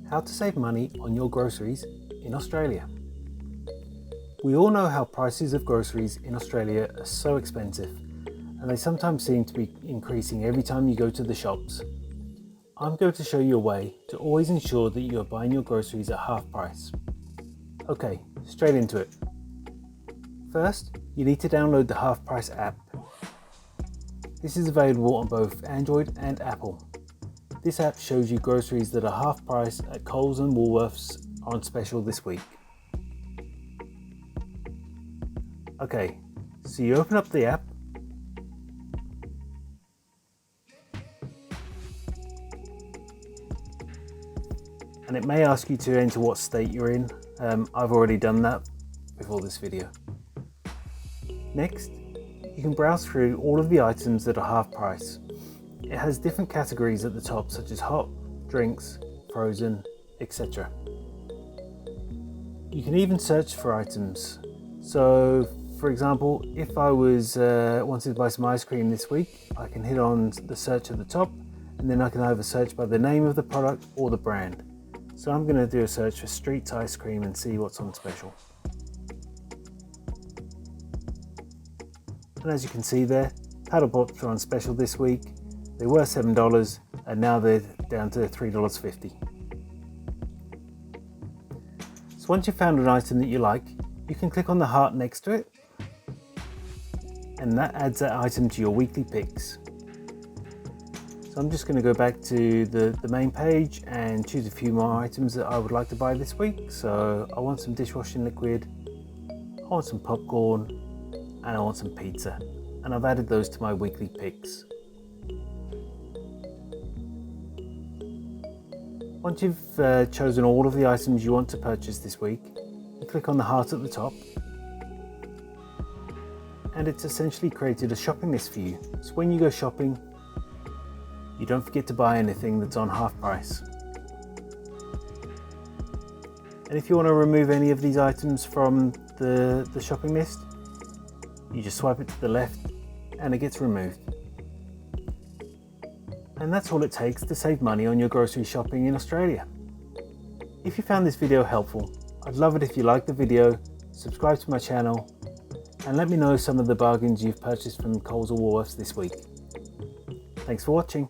How to save money on your groceries in Australia. We all know how prices of groceries in Australia are so expensive, and they sometimes seem to be increasing every time you go to the shops. I'm going to show you a way to always ensure that you are buying your groceries at half price. Okay, straight into it. First, you need to download the Half Price app. This is available on both Android and Apple. This app shows you groceries that are half price at Coles and Woolworths on special this week. Okay, so you open up the app. And it may ask you to enter what state you're in. I've already done that before this video. Next, you can browse through all of the items that are half price. It has different categories at the top, such as hot, drinks, frozen, etc. You can even search for items. So, for example, if I wanted to buy some ice cream this week, I can hit on the search at the top, and then I can either search by the name of the product or the brand. So I'm going to do a search for Streets ice cream and see what's on special. And as you can see there, paddle pops are on special this week. They were $7 and now they're down to $3.50. So once you've found an item that you like, you can click on the heart next to it, and that adds that item to your weekly picks. So I'm just going to go back to the main page and choose a few more items that I would like to buy this week. So I want some dishwashing liquid, I want some popcorn, and I want some pizza. And I've added those to my weekly picks. Once you've chosen all of the items you want to purchase this week, you click on the heart at the top, and it's essentially created a shopping list for you. So when you go shopping, you don't forget to buy anything that's on half price. And if you want to remove any of these items from the shopping list, you just swipe it to the left and it gets removed. And that's all it takes to save money on your grocery shopping in Australia. If you found this video helpful, I'd love it if you liked the video, subscribe to my channel, and let me know some of the bargains you've purchased from Coles or Woolworths this week. Thanks for watching.